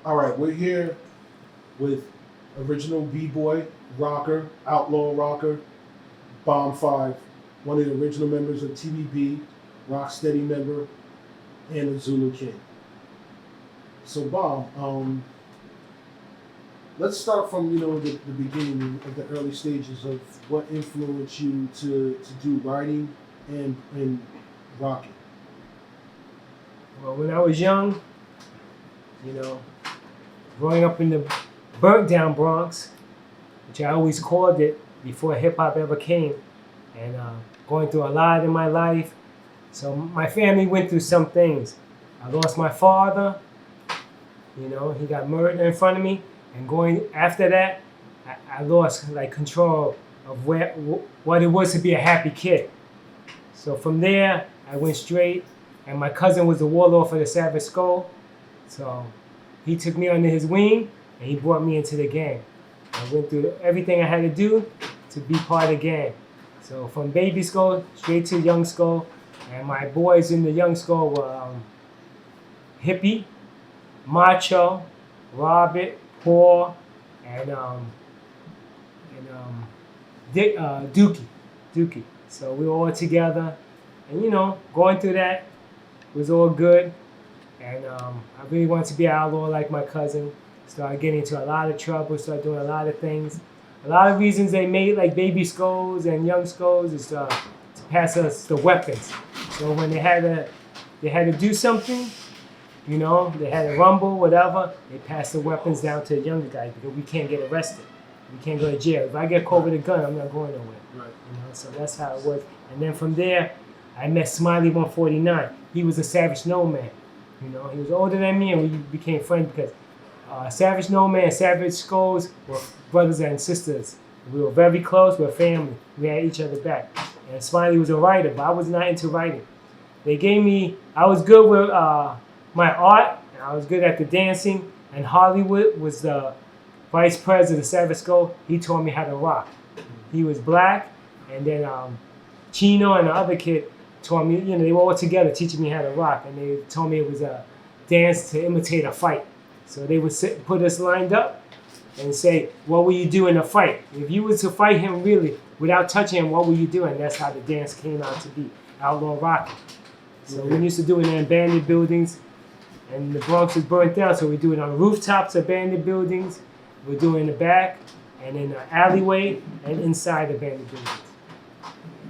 All right, we're here with original B-boy rocker, outlaw rocker, BOM5, one of the original members of TBB, Rocksteady member, and a Zulu King. So, Bomb, let's start from the beginning of the early stages of what influenced you to do writing and rocking. Well, when I was young, you know, growing up in the burnt down Bronx, which I always called it before hip hop ever came, and going through a lot in my life. So my family went through some things. I lost my father. He got murdered in front of me, and going after that, I lost like control of what it was to be a happy kid. So from there, I went straight, and my cousin was the warlord for the Savage Skull. So he took me under his wing, and he brought me into the gang. I went through everything I had to do to be part of the gang. So from Baby Skull straight to Young Skull, and my boys in the Young Skull were Hippie, Macho, Robert, Paul, and Dookie. So we were all together, and going through that was all good. And I really wanted to be an outlaw like my cousin. Started getting into a lot of trouble. Started doing a lot of things. A lot of reasons they made like Baby Skulls and Young Skulls is to pass us the weapons. So when they had to do something, they had to rumble, whatever, they passed the weapons down to the younger guys because we can't get arrested. We can't go to jail. If I get caught with a gun, I'm not going nowhere. Right. So that's how it was. And then from there, I met Smiley 149. He was a Savage Nomad. He was older than me, and we became friends because Savage Nomad and Savage Skulls were brothers and sisters. We were very close. We were family. We had each other back. And Smiley was a writer, but I was not into writing. I was good with my art, and I was good at the dancing. And Hollywood was the vice president of Savage Skull. He taught me how to rock. He was black, and then Chino and the other kid taught me, they were all together teaching me how to rock, and they told me it was a dance to imitate a fight. So they would put us lined up and say, what will you do in a fight? If you were to fight him really without touching him, what will you do? And that's how the dance came out to be, outlaw rocking. So we used to do it in abandoned buildings, and the Bronx was burnt down, so we do it on rooftops of abandoned buildings. We do it in the back, and in the alleyway, and inside abandoned buildings.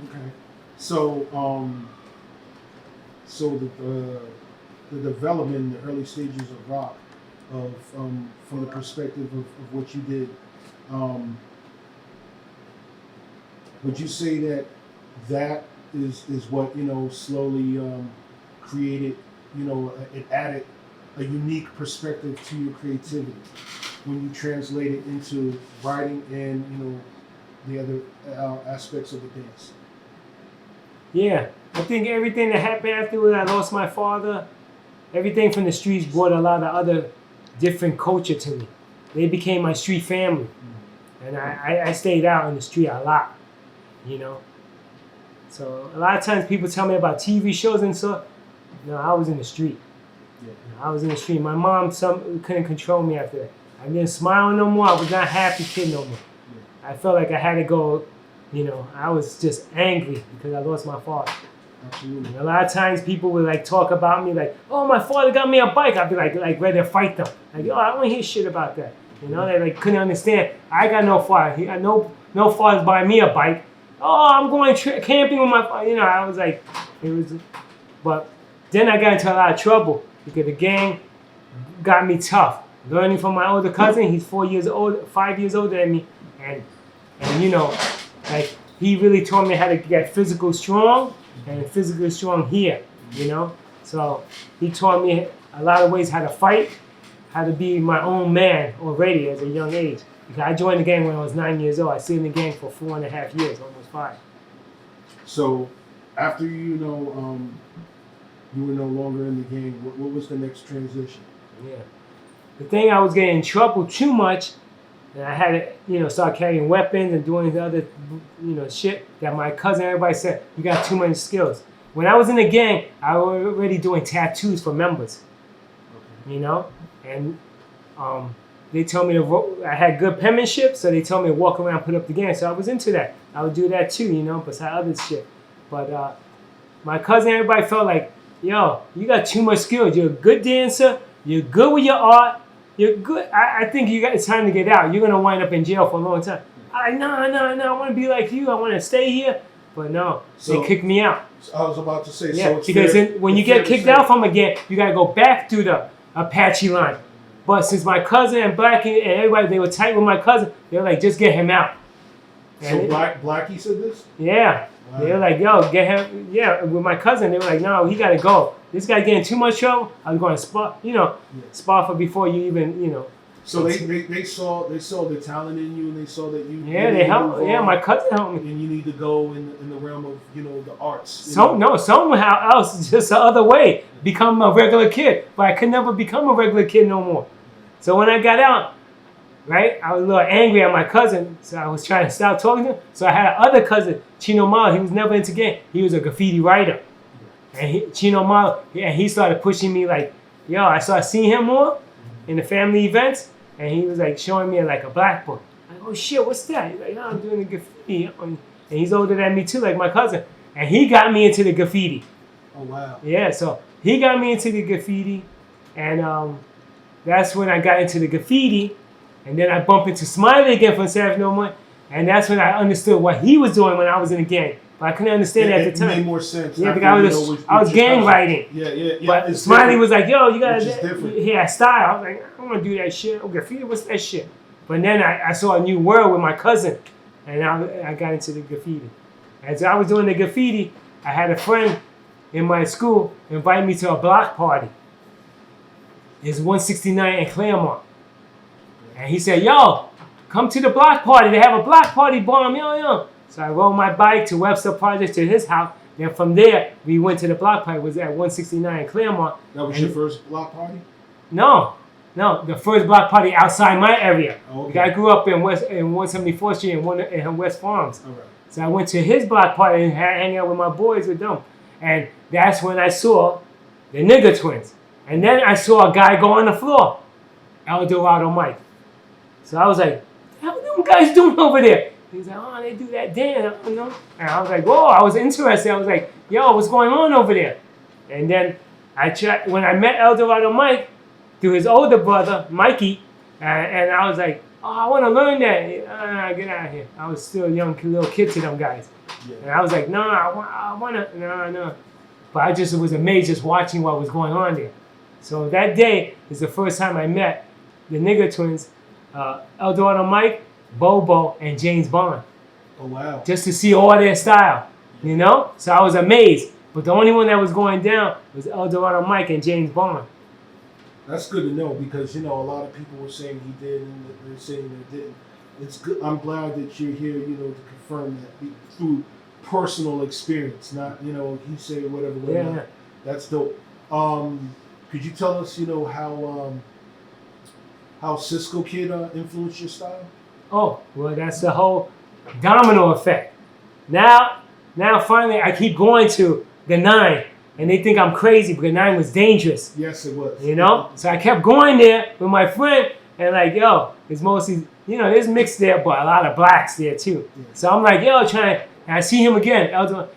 Okay. So, the development in the early stages of rock, from the perspective of what you did, would you say that is what slowly created, it added a unique perspective to your creativity when you translate it into writing and the other aspects of the dance? Yeah, I think everything that happened afterwards, I lost my father. Everything from the streets brought a lot of other different culture to me. They became my street family, and I stayed out in the street a lot, So a lot of times people tell me about TV shows and stuff. No, I was in the street. Yeah. I was in the street. My mom couldn't control me after that. I didn't smile no more. I was not a happy kid no more. Yeah. I felt like I had to go, I was just angry because I lost my father. Absolutely. And a lot of times people would like talk about me like, oh, my father got me a bike. I'd be like ready to fight them. Like, oh, I don't hear shit about that. They like couldn't understand. I got no father. No father's buying me a bike. Oh, I'm going camping with my father. I was like, but then I got into a lot of trouble because the gang got me tough. Learning from my older cousin, he's 5 years older than me, and like he really taught me how to get physical strong and physically strong here, So he taught me a lot of ways how to fight, how to be my own man already at a young age. Because I joined the gang when I was 9 years old. I stayed in the gang for 4.5 years, almost 5. So after you were no longer in the gang, what was the next transition? Yeah. The thing, I was getting in trouble too much, and I had to, start carrying weapons and doing the other, shit that my cousin, everybody said, you got too many skills. When I was in the gang, I was already doing tattoos for members, Okay. And they told me I had good penmanship, so they told me to walk around, put up the game. So I was into that. I would do that too, you know, besides other shit. But my cousin, everybody felt like, yo, you got too much skill. You're a good dancer. You're good with your art. You're good. I think it's time to get out. You're gonna wind up in jail for a long time. No. I want to be like you. I want to stay here. But no, they kicked me out. I was about to say. Yeah, so it's because fair, when you get kicked out from a gang, you gotta go back through the Apache line. But since my cousin and Blackie and everybody, they were tight with my cousin, they were like, just get him out. So Blackie said this? Yeah. Wow. They were like, yo, get him. Yeah, with my cousin, they were like, no, he got to go. This guy getting too much trouble. I was going to spar for before you even. So they saw the talent in you, and they saw that you. Yeah, they helped. Yeah, my cousin helped me. And you need to go in the realm of the arts. Somehow else, just the other way, become a regular kid. But I could never become a regular kid no more. So when I got out, right, I was a little angry at my cousin, so I was trying to stop talking to him. So I had another cousin, Chino Malo. He was never into game. He was a graffiti writer, and Chino Malo, and he started pushing me like, yo, I started seeing him more in the family events. And he was like showing me like a black book. Like, oh shit, what's that? He's like, oh, I'm doing the graffiti. And he's older than me too, like my cousin. And he got me into the graffiti. Oh wow. Yeah, so he got me into the graffiti, and that's when I got into the graffiti. And then I bumped into Smiley again from Savage No More, and that's when I understood what he was doing when I was in the gang. But I couldn't understand it at the time. It made more sense. Yeah, because I was gang writing. Yeah. But Smiley was like, yo, you gotta. He had style. I was like, I don't want to do that shit. Oh, graffiti, what's that shit? But then I saw a new world with my cousin, and I got into the graffiti. As I was doing the graffiti, I had a friend in my school invite me to a block party. It's 169 in Claremont. And he said, yo, come to the block party. They have a block party bomb, yo. So I rode my bike to Webster Project to his house. Then from there, we went to the block party. It was at 169 in Claremont. That was your first block party? No, the first block party outside my area. Oh, okay. I grew up in 174th Street in West Farms. All right. So I went to his block party and hang out with my boys with them. And that's when I saw the nigger twins. And then I saw a guy go on the floor, El Dorado Mike. So I was like, what are them guys doing over there? He's like, oh, they do that dance, you know? And I was like, whoa, I was interested. I was like, yo, what's going on over there? And then when I met El Dorado Mike through his older brother, Mikey, and I was like, oh, I want to learn that. Get out of here. I was still a young little kid to them guys. Yeah. And I was like, no, I want to, no. But I just was amazed just watching what was going on there. So that day is the first time I met the nigger twins, El Dorado Mike, Bobo, and James Bond. Oh, wow. Just to see all their style, you know? So I was amazed. But the only one that was going down was El Dorado Mike and James Bond. That's good to know because, a lot of people were saying he did and they're saying they didn't. It's good. I'm glad that you're here, to confirm that through personal experience, not, he said whatever. Yeah. That's dope. Could you tell us, how Cisco Kid influenced your style? Oh, well, that's the whole domino effect. Now finally, I keep going to the 9, and they think I'm crazy because 9 was dangerous. Yes, it was. So I kept going there with my friend, and like, yo, it's mostly, there's mixed there, but a lot of blacks there too. Yeah. So I'm like, yo, and I see him again.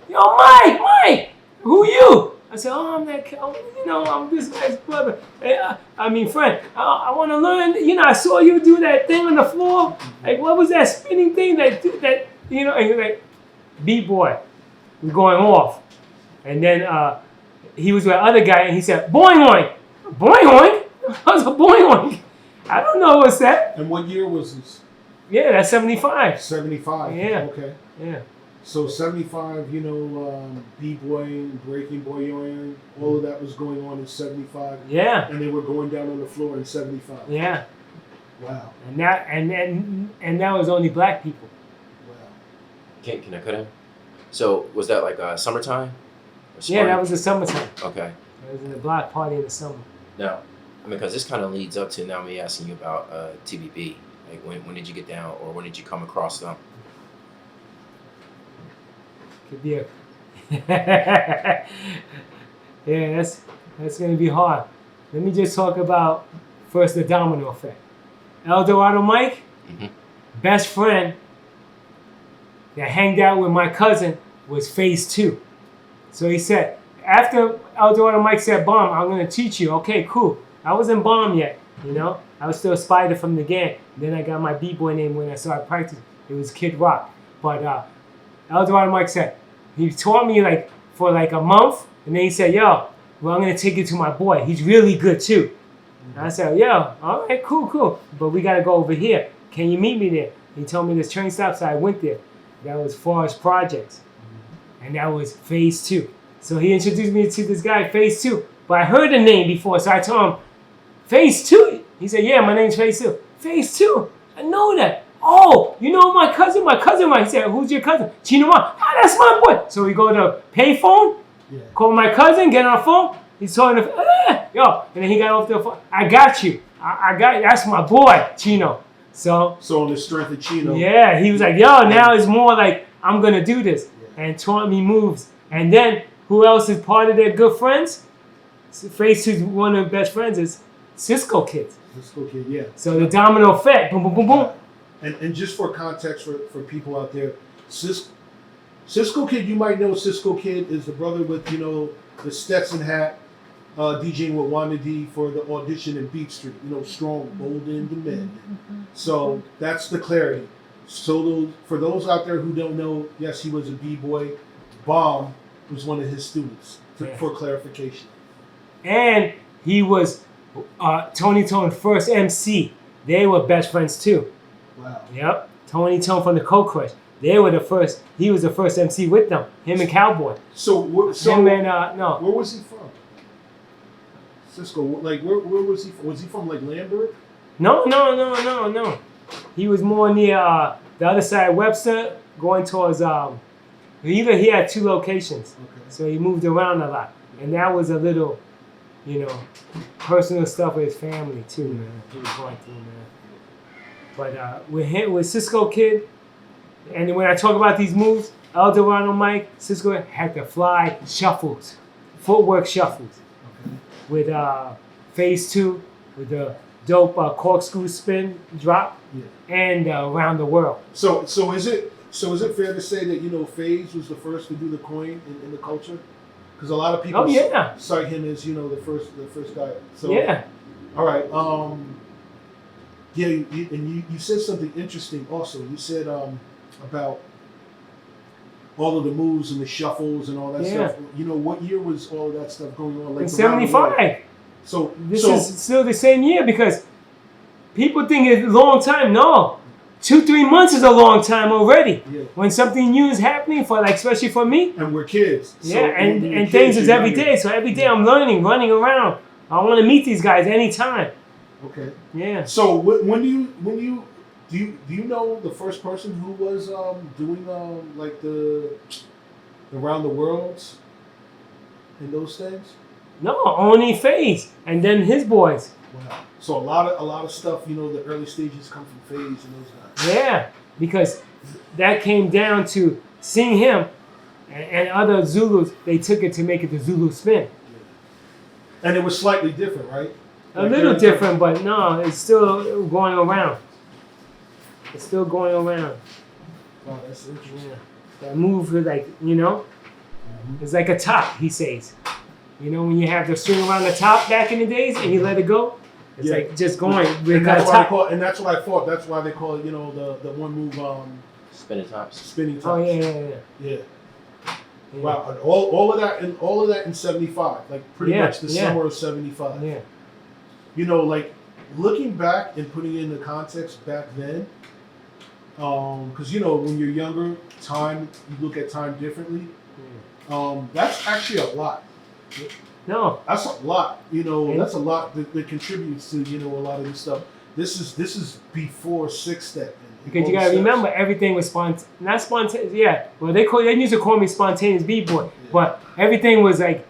Yo, Mike, who you? I said, oh, I'm that, I'm this guy's brother. Friend. I want to learn. I saw you do that thing on the floor. Like, what was that spinning thing that? And he's like, B-boy, we're going off. And then he was with other guy, and he said, boing oink. Boing oink? I was a boing oink. I don't know what's that. And what year was this? Yeah, that's 75. 75. Yeah. Okay. Yeah. So 75, b-boying, breaking boyoing, all of that was going on in 75. Yeah. And they were going down on the floor in 75. Yeah. Wow. And that was only black people. Wow. Can I cut in? So was that like summertime? Yeah, that was the summertime. Okay. It was in the block party in the summer. Now, because this kind of leads up to now me asking you about TBB. Like when did you get down, or when did you come across them? Could be a yeah, that's gonna be hard. Let me just talk about First, the domino effect. El Dorado Mike, Mhm. best friend that hanged out with my cousin was phase 2. So he said, after El Dorado Mike said, "Bomb, I'm gonna teach you." Okay, cool. I wasn't Bomb yet, you know. I was still Spider from the gang. Then I got my B-boy name when I started practicing. It was Kid Rock. But El Dorado Mike said, he taught me like for like a month, and then he said, "Yo, well, I'm gonna take you to my boy. He's really good too." And I said, "Yo, all right, cool. But we gotta go over here. Can you meet me there?" He told me this train stop, so I went there. That was Forest Projects, and that was phase 2. So he introduced me to this guy, phase 2. But I heard the name before, so I told him, "Phase 2?" He said, "Yeah, my name's phase 2." "Phase 2? I know that." "Oh, you know my cousin?" "My cousin, right?" He said, "Who's your cousin?" "Chino Ma." "Ah, that's my boy." So we go to payphone, call my cousin, get on the phone. He's talking to, yo, and then he got off the phone. "I got you. I got you. That's my boy, Chino." So on the strength of Chino. yeah, he was like, "Yo, now it's more like I'm gonna do this," and taught me moves. And then who else is part of their good friends? Phase 2's one of the best friends is Cisco Kids. Cisco Kid, yeah. So the domino effect, boom, boom, boom, boom. And just for context for people out there, Cisco Kid, you might know Cisco Kid is the brother with, you know, the Stetson hat, DJing with Wanda D for the audition in Beat Street. You know, strong, bold, and demanding. So that's the clarity. So for those out there who don't know, yes, he was a B-boy. Bomb was one of his students, for clarification. And he was Tony Tone's first MC. They were best friends too. Wow. Yep. Tony Tone from the Cold Crush. They were the first. He was the first MC with them. Him and Cowboy. Him and no. Where was he from? Cisco. Like where was he from? Was he from like Lambert? No. He was more near the other side of Webster, going towards he had 2 locations. Okay. So he moved around a lot. And that was a little, you know, personal stuff with his family too, man. He was going through, man. But with Cisco Kid, and when I talk about these moves, El Dorado Mike, Cisco had the fly shuffles, footwork shuffles. Okay. With phase 2, with the dope corkscrew spin drop, and around the world. So is it fair to say that, you know, FaZe was the first to do the coin in the culture? Because a lot of people cite him as, you know, the first guy. So yeah. All right. You said something interesting also. You said about all of the moves and the shuffles and all that stuff. You know, what year was all of that stuff going on? Like in 75. So this is still the same year, because people think it's a long time. No. 2-3 months is a long time already. Yeah. When something new is happening, for like, especially for me. And we're kids. So and things is every day. So every day I'm learning, running around. I want to meet these guys anytime. Okay. Yeah. So when do you know the first person who was doing like the around the worlds and those things? No, only FaZe, and then his boys. Wow. So a lot of stuff, you know, the early stages come from FaZe and those guys. Yeah, because that came down to seeing him and other Zulus. They took it to make it the Zulu spin. Yeah. And it was slightly different, right? A little different, but no, it's still going around. It's still going around. Wow, that's interesting. Yeah. That move is like, you know, it's like a top, he says. You know, when you have the string around the top back in the days and you let it go, it's like just going. And that's what I thought. That's why they call it, you know, the one move spinning tops. Spinning tops. Oh yeah. Wow, and all of that in 75, like pretty much the summer of 75. Yeah. You know, like looking back and putting it in the context back then, because you know when you're younger, you look at time differently. That's actually a lot. No, that's a lot. You know, that's a lot that contributes to, you know, a lot of this stuff. This is before 6-step. Because you gotta remember, everything was not spontaneous. Yeah, well they used to call me spontaneous b-boy, but everything was like,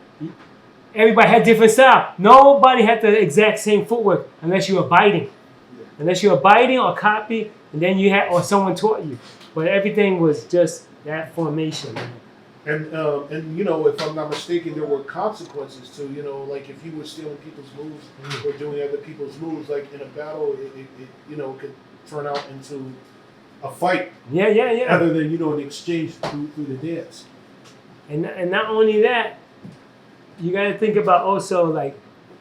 everybody had different style. Nobody had the exact same footwork unless you were biting, or copy, and then you had, or someone taught you. But everything was just that formation. And you know, if I'm not mistaken, there were consequences to, you know, like if you were stealing people's moves or doing other people's moves, like in a battle, it you know, could turn out into a fight Yeah. other than, you know, an exchange through the dance. And not only that, you got to think about also like,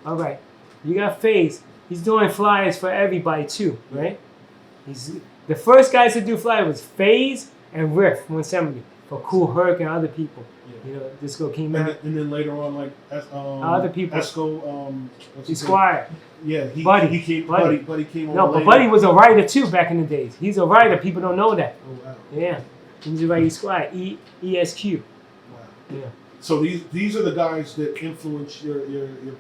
all right, you got FaZe. He's doing flyers for everybody too, right? He's the first guys to do flyers was FaZe and Riff 170 for Cool Herc and other people. Yeah. You know, Disco came out. And then later on, like Other people. Esco, what's his name? Squire. Yeah, Buddy. He came. Buddy. Buddy came on. No, but later. Buddy was a writer too back in the days. He's a writer. People don't know that. Oh wow. Yeah. He's a writer. Squire. ESQ. Wow. Yeah. So these are the guys that influence your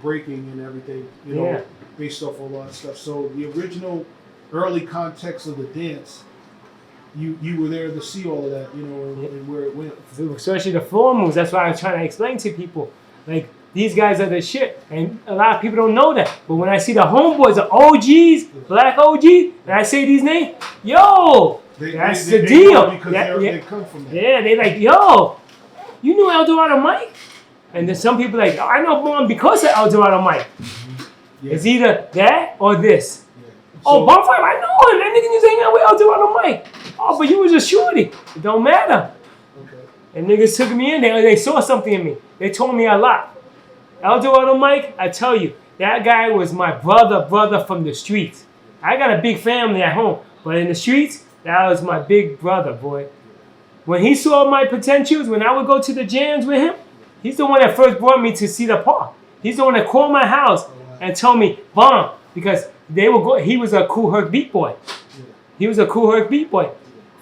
breaking and everything, you know, Yeah. based off a lot of stuff. So the original early context of the dance, you were there to see all of that, you know, and where it went. Especially the floor moves. That's why I was trying to explain to people. Like, these guys are the shit. And a lot of people don't know that. But when I see the homeboys, the OGs, black OGs, and I say these names, yo, that's the they deal. know because Yeah, they come from that. yeah, they like, yo, you knew El Dorado Mike? And then some people like, oh, I know BOM because of El Dorado Mike. Yeah. It's either that or this. Yeah. Oh, So- BOM5, I know him. That nigga just hanging out with El Dorado Mike. Oh, but you was a shorty. It don't matter. Okay. And niggas took me in there. They saw something in me. They told me a lot. El Dorado Mike, I tell you, that guy was my brother from the streets. I got a big family at home, but in the streets, that was my big brother, boy. When he saw my potentials, when I would go to the jams with him, he's the one that first brought me to Cedar Park. He's the one that called my house and told me, BOM, because they were he was a Cool Herc beat boy. He was a Cool Herc beat boy.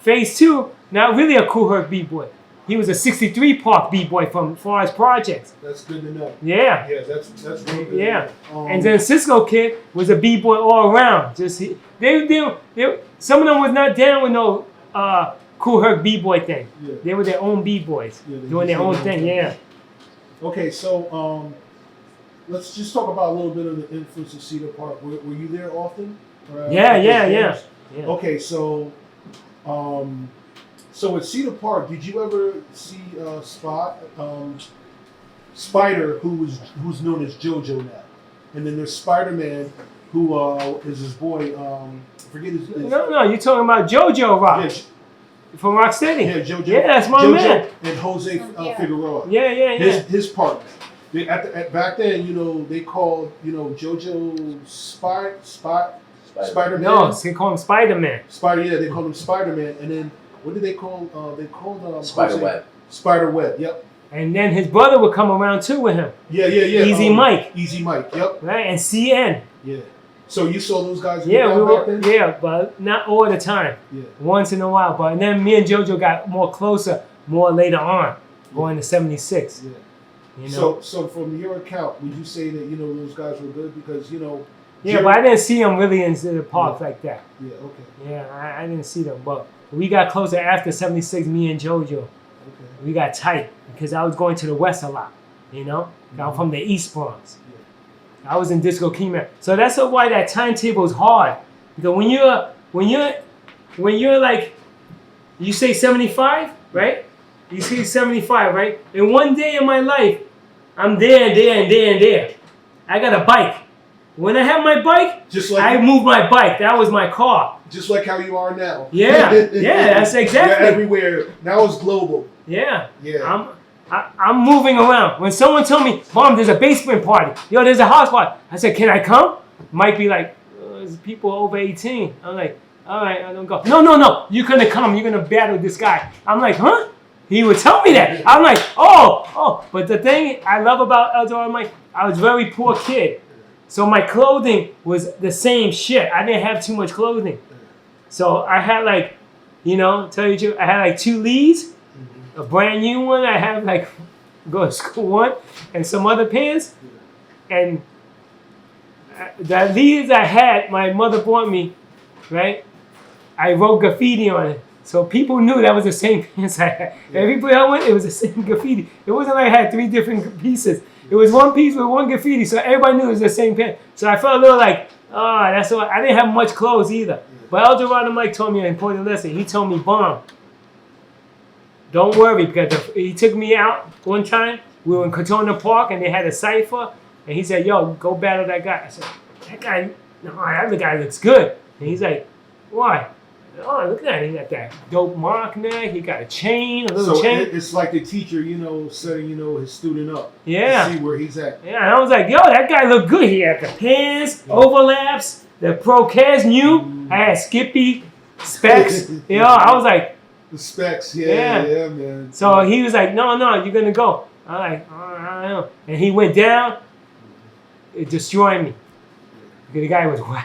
Phase 2, not really a Cool Herc beat boy. He was a 63 Park beat boy from Forest Projects. That's good to know. Yeah. Yeah, that's real good. Yeah. To know. And then Cisco Kid was a b-boy all around. Just some of them was not down with no Cool Herc b-boy thing. Yeah. They were their own b-boys, Yeah, they doing their just own did thing. their own Yeah. Okay, so let's just talk about a little bit of the influence of Cedar Park. Were you there often? Yeah. Okay, so so at Cedar Park, did you ever see Spider, who's known as JoJo now, and then there's Spider-Man, who is his boy. Forget his. No, you're talking about JoJo Rock from Rocksteady. Yeah, JoJo. Yeah, that's my JoJo man. and Jose Figueroa. Yeah. His partner. Back then, you know, they called, you know, JoJo Spider-Man. No, they call him Spider-Man. They called him Spider-Man, and then what did they call? They called Spiderweb. Spiderweb. Yep. And then his brother would come around too with him. Yeah. Easy Mike. Easy Mike. Yep. Right, and CN. Yeah. So you saw those guys? Yeah, back then? yeah, but not all the time. Yeah. Once in a while. But and then me and JoJo got more closer more later on, going to '76. Yeah. You know. So from your account, would you say that, you know, those guys were good because, you know? Yeah, but I didn't see them really in the park like that. Yeah. Okay. Yeah, I didn't see them, but we got closer after '76. Me and JoJo, Okay. we got tight because I was going to the west a lot. You know, I'm from the East Bronx. I was in Disco Keyman, so that's why that timetable is hard. Because when you're like, you say 75, right? You say 75, right? And one day in my life, I'm there. I got a bike. When I have my bike, I move my bike. That was my car. Just like how you are now. Yeah, that's exactly. You're everywhere. Now it's global. Yeah. Yeah. I'm moving around. When someone told me, "Mom, there's a basement party. Yo, there's a house party," I said, "Can I come?" Mike be like, "There's people over 18." I'm like, "All right, I don't go." No, you're gonna come. You're gonna battle this guy. I'm like, "Huh?" He would tell me that. I'm like, oh. But the thing I love about El Dorado Mike, I was a very poor kid. So my clothing was the same shit. I didn't have too much clothing. So I had like, you know, tell you the truth, I had like 2 Lees, a brand new one. I had like, go to school one, and some other pants. And the Lees I had, my mother bought me, right? I wrote graffiti on it. So people knew that was the same pants I had. Everybody I went, it was the same graffiti. It wasn't like I had 3 different pieces. It was one piece with one graffiti, so everybody knew it was the same pants. So I felt a little like, that's what I didn't have much clothes either. But El Dorado Mike told me an important lesson. He told me, "BOM, don't worry, because he took me out one time. We were in Katona Park, and they had a cipher. And he said, yo, go battle that guy. I said, that guy, no, that other guy looks good. And he's like, why? Oh, look at that. He got that dope mark neck. He got a chain, a little So chain. it's like the teacher, setting, his student up. Yeah. To see where he's at. Yeah, and I was like, yo, that guy looked good. He had the pants, overlaps, the Procast new. I had Skippy, specs. I was like, The specs, yeah, man. so he was like, no, you're going to go. I'm like, oh, I don't know. And he went down. It destroyed me. Because the guy was white.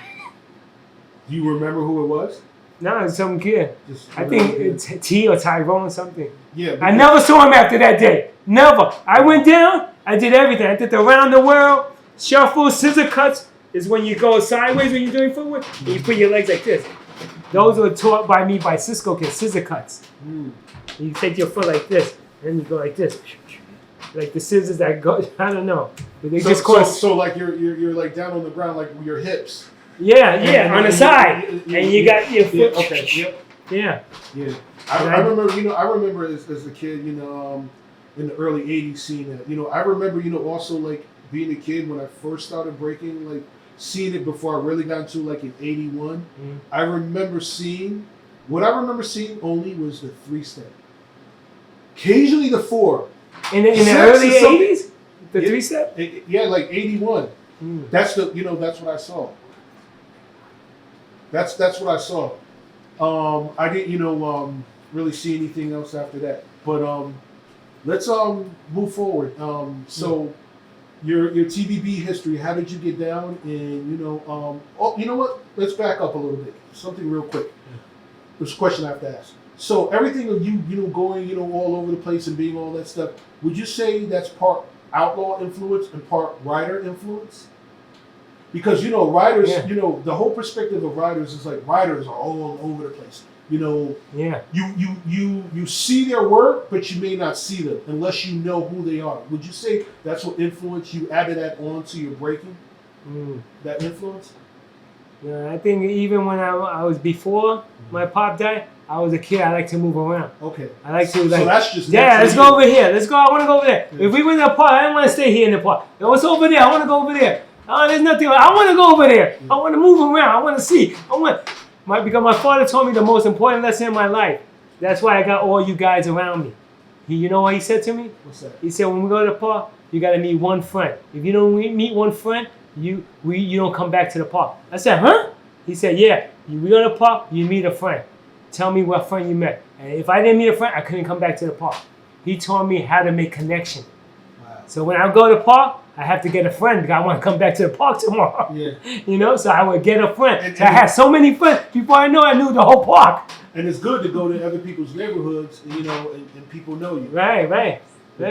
Do you remember who it was? No, it's some kid. I think it's T or Tyrone or something. Yeah. I never saw him after that day. Never. I went down. I did everything. I did the around the world, shuffle, scissor cuts. Is when you go sideways when you're doing footwork. And you put your legs like this. Those were taught by me by Cisco kids, scissor cuts. You take your foot like this, and you go like this. Like the scissors that go, I don't know. But they just call so like you're like down on the ground, like with your hips. Yeah, on the side. And you got your foot. Yeah, okay, yep. Yeah. Yeah. I remember, I remember as a kid, in the early 80s seeing that. I remember, also like being a kid when I first started breaking, like seeing it before I really got into like in 81. I remember seeing, what I remember seeing only was the 3-step. Occasionally the 4. In the early 80s? The 3-step? Yeah, like 81. That's that's what I saw. That's what I saw. I didn't, really see anything else after that. But let's move forward. So your TBB history, how did you get down? And you know what? Let's back up a little bit. Something real quick. There's a question I have to ask. So everything of you, going, all over the place and being all that stuff, would you say that's part outlaw influence and part rider influence? Because riders, the whole perspective of riders is like riders are all over the place. Yeah. You see their work, but you may not see them unless you know who they are. Would you say that's what influenced you? Added that on to your breaking? That influence? Yeah, I think even when I was before my pop died, I was a kid. I like to move around. Okay. I like to So that's just let's go over here. Let's go. I want to go over there. Yeah. If we went to the park, I didn't want to stay here in the park. What's over there? I want to go over there. Oh, there's nothing. I want to go over there. I want to move around. I want to see. Because my father told me the most important lesson in my life. That's why I got all you guys around me. You know what he said to me? What's that? He said, when we go to the park, you got to meet one friend. If you don't meet one friend, you don't come back to the park. I said, huh? He said, yeah. We go to the park, you meet a friend. Tell me what friend you met. And if I didn't meet a friend, I couldn't come back to the park. He taught me how to make connection. Wow. So when I go to the park, I have to get a friend because I want to come back to the park tomorrow. Yeah. So I would get a friend. I had so many friends before I knew the whole park. And it's good to go to other people's neighborhoods, and people know you. Right.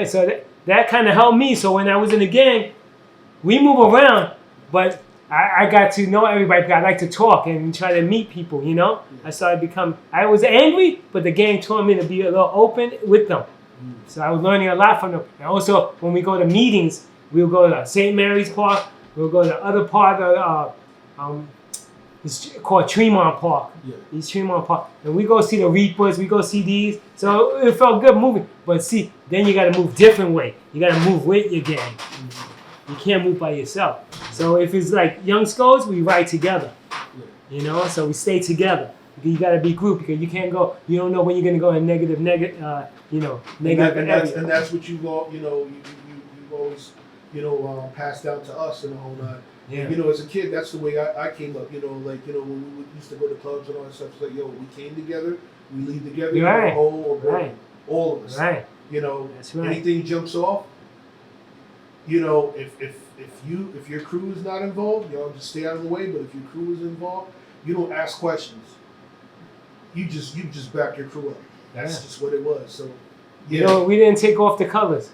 So that kind of helped me. So when I was in the gang, we move around, but I got to know everybody because I like to talk and try to meet people, Yeah. I was angry, but the gang taught me to be a little open with them. So I was learning a lot from them. And also, when we go to meetings, we'll go to St. Mary's Park. We'll go to the other part of it's called Tremont Park. Yeah. East Tremont Park. And we go see the Reapers. We go see these. So it felt good moving. But see, then you got to move different way. You got to move with your gang. You can't move by yourself. So if it's like young skulls, we ride together. So we stay together. You got to be group because you can't go. You don't know when you're going to go in negative. And that's what you've always passed down to us and the whole lot. Yeah. And, as a kid, that's the way I came up. When we used to go to clubs and all that stuff, it's like, we came together, we leave together, right. whole or broken, all of us. Right. That's right. Anything jumps off. If your crew is not involved, y'all just stay out of the way. But if your crew is involved, you don't ask questions. You just back your crew up. That's just what it was. So, we didn't take off the colors,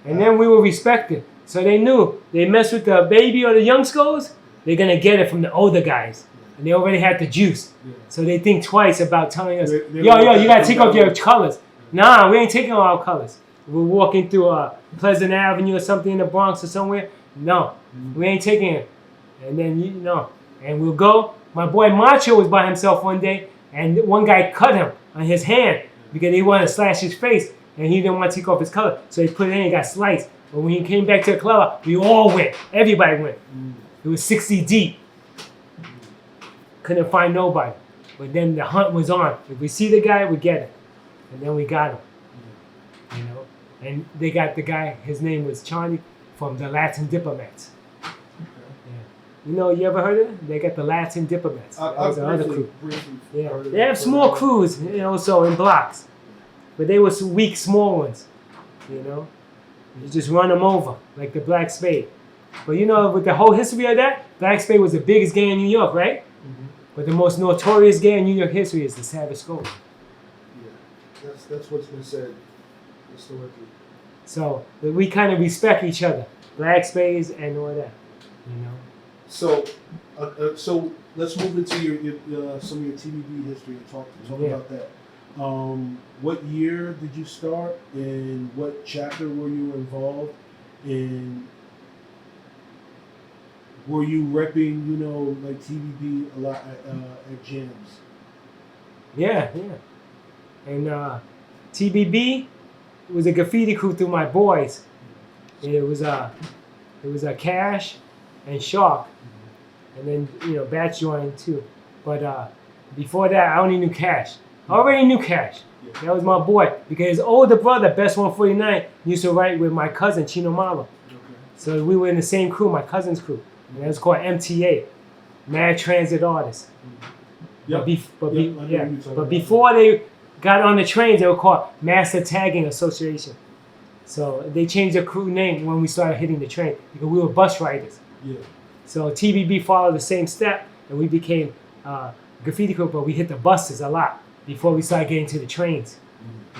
and then we were respected. So they knew they mess with the baby or the young skulls, they're gonna get it from the older guys, and they already had the juice. So they think twice about telling us, yo, you gotta take off your colors. Nah, we ain't taking off our colors. We're walking through Pleasant Avenue or something in the Bronx or somewhere. No, we ain't taking it. And then, and we'll go. My boy Macho was by himself one day, and one guy cut him on his hand. because they wanted to slash his face, and he didn't want to take off his color, so he put it in and got sliced. But when he came back to the club, we all went. Everybody went. It was 60 deep. Couldn't find nobody. But then the hunt was on. If we see the guy, we get him. And then we got him. You know? And they got the guy, his name was Charlie, from the Latin Diplomats. Okay. Yeah. You know, you ever heard of it? They got the Latin Diplomats. That was another crew. Briefly Yeah. heard of They have it. small crews, you know, so in blocks. But they were weak, small ones. You know? You just run them over, like the Black Spade. But you know, with the whole history of that, Black Spade was the biggest gang in New York, right? Mm-hmm. But the most notorious gang in New York history is the Savage Skull. Yeah, that's what's been said historically. So we kind of respect each other, Black Spades and all that, you know. So let's move into your some of your TVB history and talk about that. What year did you start, and what chapter were you involved in? Were you repping, you know, like TVB a lot at jams? Yeah. And TBB was a graffiti crew through my boys. And it was a Cash and Shark, and then you know Batch joined too. But before that, I only knew Cash. I already knew Cash. Yeah. That was my boy because his older brother, Best 149, used to write with my cousin Chino Malo. Okay. So we were in the same crew, my cousin's crew. And it was called MTA, Mad Transit Artists. Yep. But before they got on the trains, they were called Master Tagging Association. So they changed their crew name when we started hitting the train because we were bus riders. Yeah. So TBB followed the same step, and we became graffiti crew, but we hit the buses a lot before we started getting to the trains.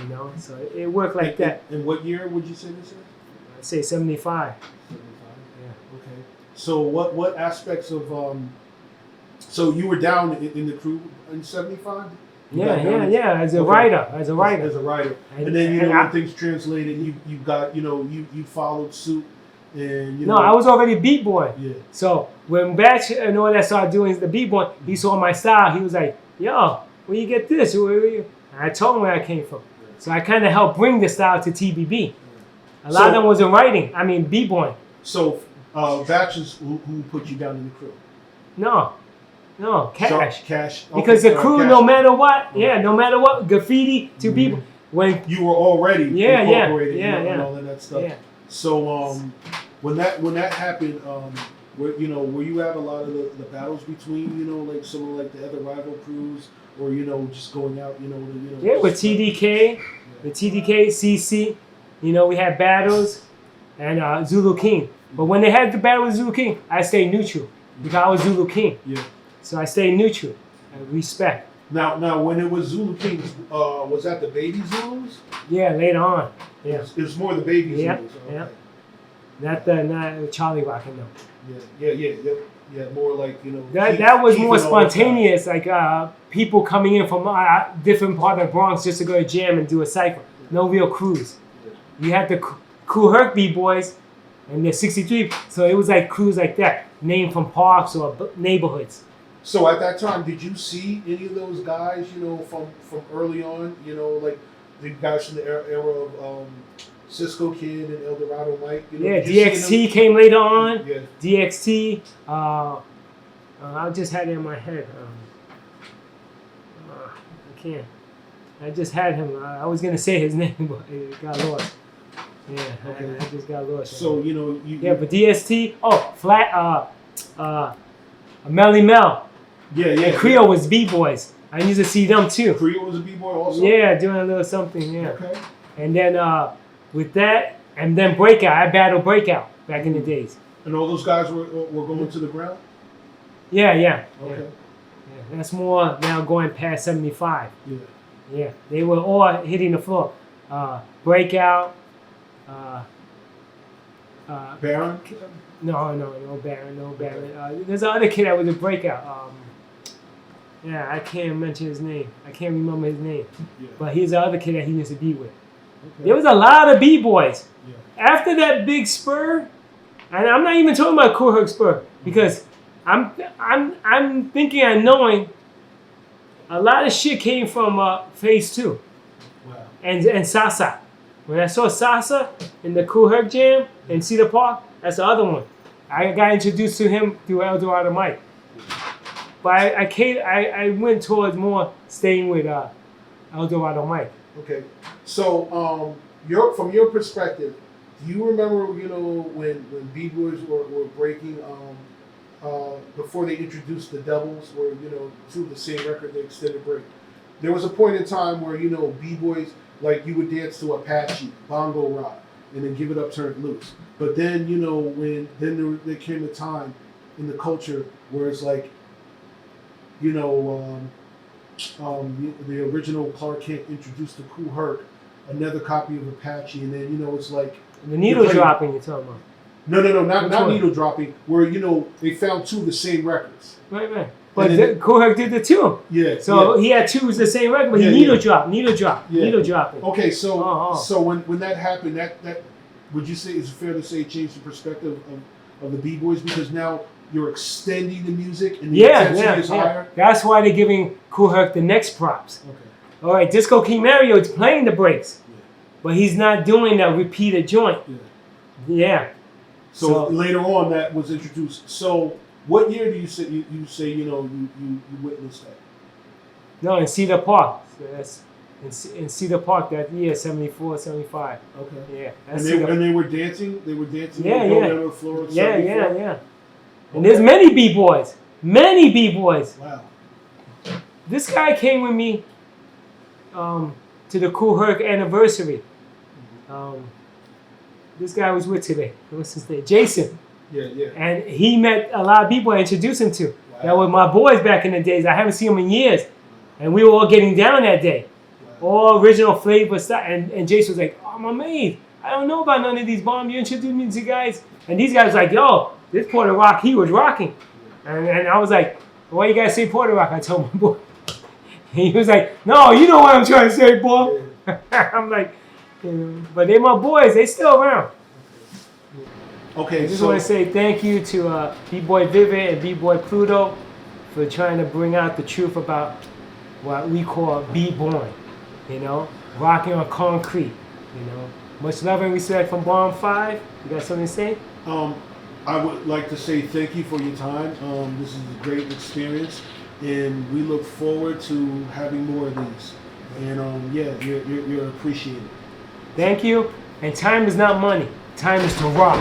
You know, so it worked like that. And what year would you say this is? I'd say 75. 75. Yeah. Okay. So what aspects of so you were down in the crew in 75? Yeah. As a Okay. writer. As a writer. And then you know when things translated, you got you followed suit, and you know. No, I was already b-boy. Yeah. So when Batch and all that started doing the b-boy, he saw my style. He was like, "Yo, where you get this?" And I told him where I came from. So I kind of helped bring the style to TBB. A lot of them wasn't writing. I mean, b-boy. So Batch is who put you down in the crew? No, Cash. Cash. Because Okay, the crew, Cash. no matter what, graffiti to people. When You were already incorporated, yeah, and all of that stuff. yeah. So when that happened, were you at a lot of the battles between like some of like the other rival crews, or just going out Yeah, with TDK, CC, we had battles, and Zulu King. But when they had the battle with Zulu King, I stayed neutral because I was Zulu King. Yeah. So I stayed neutral and respect. Now when it was Zulu Kings, was that the Baby Zulus? Yeah, later on. Yeah. It was more the Baby Yeah, Zulus. yeah. Not Charlie Rockin' though. Yeah. More like That was Keith more and all that. spontaneous, like people coming in from different part of the Bronx just to go to jam and do a cypher. No real crews. You had the Cool Herc B-Boys and the 63, so it was like crews like that, named from parks or neighborhoods. So at that time, did you see any of those guys, from early on, like the guys from the era of Cisco Kid and El Dorado Mike? Yeah, did you see DXT came later on. Yeah. DXT, I just had it in my head. I can't. I just had him. I was gonna say his name, but it got lost. Yeah, Okay. I just got lost. So Yeah, but DST. Oh, Melly Mel. Yeah. And Creole was B-boys. I used to see them too. Creole was a B-boy also. Yeah, doing a little something. Yeah. Okay. And then with that, and then Breakout. I battled Breakout back in the days. And all those guys were going to the ground. Yeah. Okay. Yeah. That's more now going past 75. Yeah. Yeah, they were all hitting the floor. Breakout. Baron. No Baron. There's another kid that was a Breakout. I can't mention his name. I can't remember his name. Yeah. But he's the other kid that he used to be with. Okay. There was a lot of B-boys. Yeah. After that big spur, and I'm not even talking about Cool Herc spur, because I'm thinking and knowing a lot of shit came from phase 2. and Sasa. When I saw Sasa in the Cool Herc Jam in Cedar Park, that's the other one. I got introduced to him through El Dorado Mike. But I went towards more staying with El Dorado Mike. Okay. So, from your perspective, do you remember, when B-boys were breaking, before they introduced the doubles, where, through the same record, the extended break? There was a point in time where, B-boys, like, you would dance to Apache, bongo rock, and then give it up, turn it loose. But then, there came a time in the culture where it's like, the original Clark Kent introduced the Cool Herc, another copy of Apache, and then, it's like... The needle dropping you're talking about. No, not needle dropping, where, they found two of the same records. Right. But Cool Herc did the two. Yeah. So he had two of the same record, but he needle dropping. Okay, so when that happened, that would you say, is it fair to say, changed the perspective of the B-boys, because now you're extending the music and the intensity is higher? That's why they're giving Cool Herc the next props. Okay. All right, Disco King Mario is playing the breaks, but he's not doing that repeated joint. Yeah. So later on, that was introduced. So what year do you say you witnessed that? No, in Cedar Park. So that's in Cedar Park that year, 74, 75. Okay. Yeah. And they were dancing. They were dancing. Yeah. On the floor. Yeah. And there's many B-boys. Many B-boys. Wow. This guy came with me to the Cool Herc anniversary. This guy was with today. What's his name? Jason. Yeah. And he met a lot of people I introduced him to. Wow. That were my boys back in the days. I haven't seen them in years. And we were all getting down that day. Wow. All original flavor stuff. And Jason was like, oh, I'm amazed. I don't know about none of these bombs. You introduced me to guys. And these guys were like, yo, this Puerto Rock, he was rocking. And I was like, why you guys say Puerto Rock? I told my boy. And he was like, no, you know what I'm trying to say, boy. I'm like, but they're my boys. They still around. Okay, I just want to say thank you to B-Boy Vivid and B-Boy Pluto for trying to bring out the truth about what we call B-Boy, rocking on concrete, Much love and respect from BOM5. You got something to say? I would like to say thank you for your time. This is a great experience, and we look forward to having more of these. And you're appreciated. Thank you. And time is not money. Time is to rock.